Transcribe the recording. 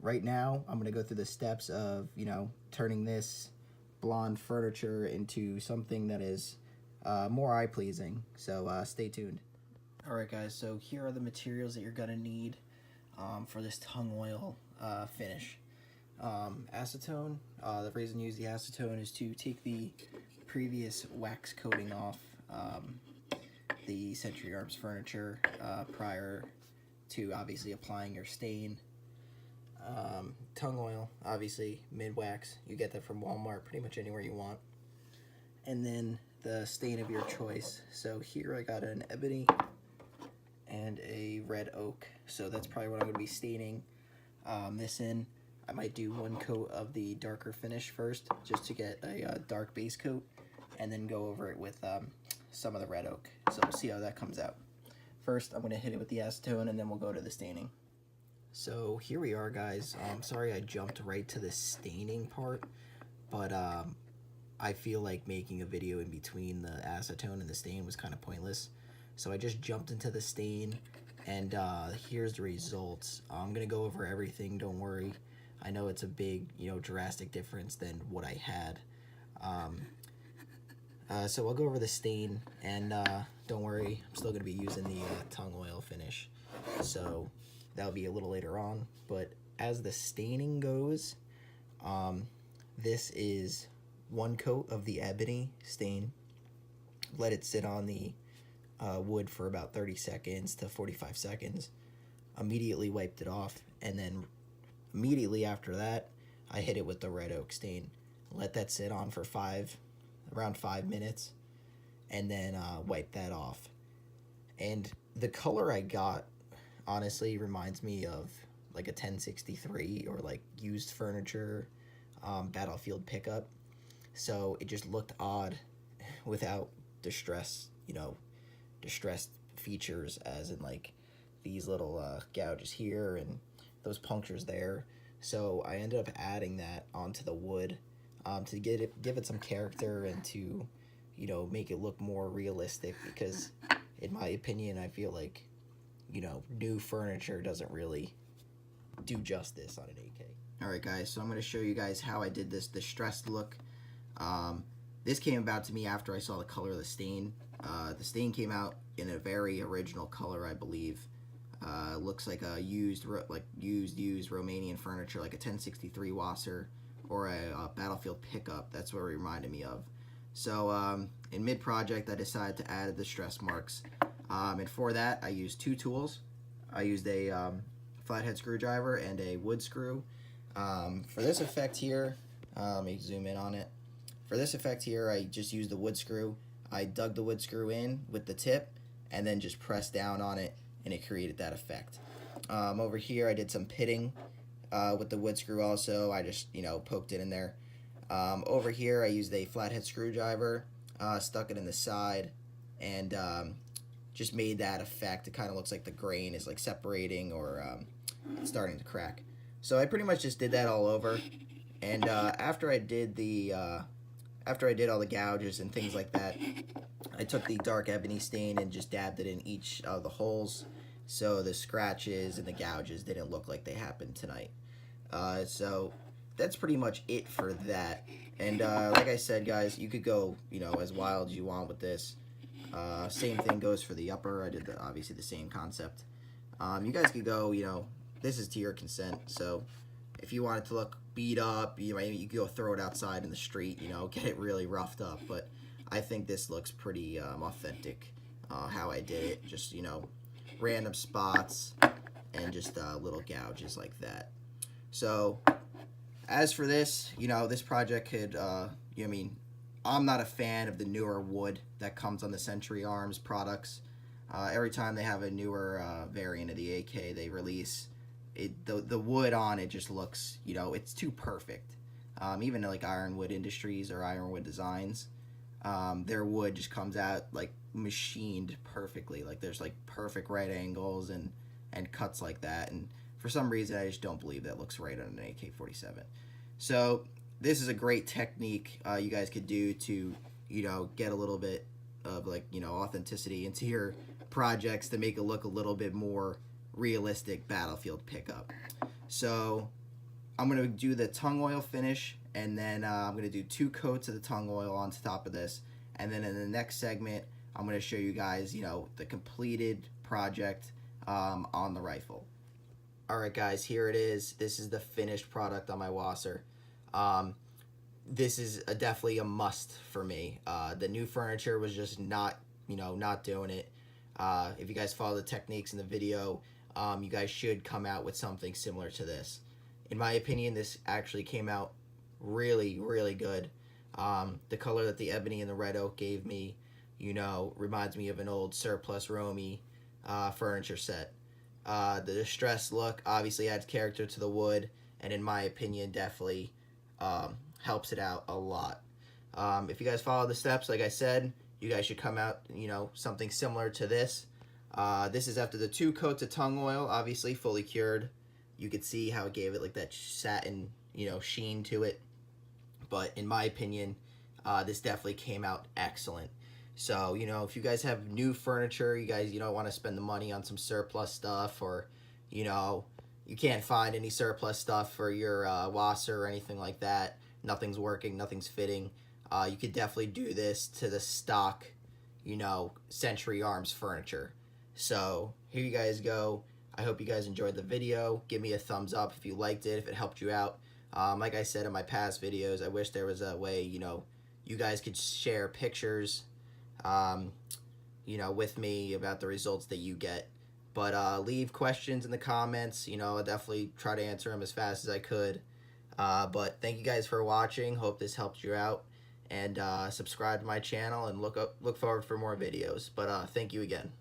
right now I'm gonna go through the steps of, turning this blonde furniture into something that is more eye-pleasing. So stay tuned. Alright guys, so here are the materials that you're gonna need for this tung oil finish. Acetone. The reason you use the acetone is to take the previous wax coating off the Century Arms furniture prior to obviously applying your stain. Tung oil, obviously mid-wax. You get that from Walmart, pretty much anywhere you want. And then the stain of your choice. So here I got an ebony and a red oak. So that's probably what I'm going to be staining this in. I might do one coat of the darker finish first, just to get a dark base coat, and then go over it with some of the red oak. So we'll see how that comes out. First, I'm going to hit it with the acetone, and then we'll go to the staining. So here we are, guys. Sorry I jumped right to the staining part, but I feel like making a video in between the acetone and the stain was kind of pointless. So I just jumped into the stain, and here's the results. I'm going to go over everything, don't worry. I know it's a big, drastic difference than what I had. So I'll go over the stain, and don't worry, I'm still going to be using the tung oil finish. So that'll be a little later on. But as the staining goes, this is one coat of the ebony stain. Let it sit on the wood for about 30 seconds to 45 seconds. Immediately wiped it off, and then immediately after that, I hit it with the red oak stain. Let that sit on for around 5 minutes, and then wipe that off. And the color I got, honestly, reminds me of like a 1063 or like used furniture, battlefield pickup. So it just looked odd without distressed features, as in like these little gouges here and those punctures there. So I ended up adding that onto the wood to give it some character and to make it look more realistic, because in my opinion I feel like new furniture doesn't really do justice on an AK. Alright guys, so I'm going to show you guys how I did this distressed look. This came about to me after I saw the color of the stain. The stain came out in a very original color, I believe. Looks like a used Romanian furniture, like a 1063 Wasser or a battlefield pickup. That's what it reminded me of. So in mid-project, I decided to add the stress marks. And for that, I used two tools. I used a flathead screwdriver and a wood screw. For this effect here, let me zoom in on it. For this effect here, I just used the wood screw. I dug the wood screw in with the tip and then just pressed down on it, and it created that effect. Over here, I did some pitting with the wood screw also. I just, poked it in there. Over here, I used a flathead screwdriver, stuck it in the side, and just made that effect. It kind of looks like the grain is like separating or starting to crack. So I pretty much just did that all over. And after I did all the gouges and things like that, I took the dark ebony stain and just dabbed it in each of the holes, so the scratches and the gouges didn't look like they happened tonight. So that's pretty much it for that. And like I said, guys, you could go as wild as you want with this. Same thing goes for the upper. I did obviously the same concept. You guys could go, this is to your consent. So if you want it to look beat up, you could go throw it outside in the street, get it really roughed up. But I think this looks pretty authentic, how I did it. Just, random spots and just little gouges like that. So as for this, this project could, I'm not a fan of the newer wood that comes on the Century Arms products. Every time they have a newer variant of the AK they release, the wood on it just looks, it's too perfect. Even like Ironwood Industries or Ironwood Designs, their wood just comes out like machined perfectly. Like there's like perfect right angles and cuts like that. And for some reason, I just don't believe that looks right on an AK-47. So this is a great technique you guys could do to, get a little bit of like, authenticity into your projects to make it look a little bit more realistic battlefield pickup. So I'm going to do the tung oil finish, and then I'm going to do 2 coats of the tung oil on top of this. And then in the next segment, I'm going to show you guys, you know, the completed project on the rifle. Alright guys, here it is. This is the finished product on my wasser. This is definitely a must for me. The new furniture was just not, you know, not doing it. If you guys follow the techniques in the video, you guys should come out with something similar to this. In my opinion, this actually came out really, really good. The color that the ebony and the red oak gave me, you know, reminds me of an old surplus Romy furniture set. The distressed look obviously adds character to the wood, and in my opinion, definitely helps it out a lot. If you guys follow the steps, like I said, you guys should come out, you know, something similar to this. This is after the 2 coats of tung oil, obviously fully cured. You could see how it gave it like that satin, you know, sheen to it. But in my opinion, this definitely came out excellent. So, you know, if you guys have new furniture, you guys, you don't want to spend the money on some surplus stuff, or, you know, you can't find any surplus stuff for your wasser or anything like that, nothing's working, nothing's fitting, you could definitely do this to the stock, you know, Century Arms furniture. So, here you guys go. I hope you guys enjoyed the video. Give me a thumbs up if you liked it, if it helped you out. Like I said in my past videos, I wish there was a way, you know, you guys could share pictures, you know, with me about the results that you get. But leave questions in the comments. You know, I'll definitely try to answer them as fast as I could. But thank you guys for watching. Hope this helped you out. And subscribe to my channel and look forward for more videos. But thank you again.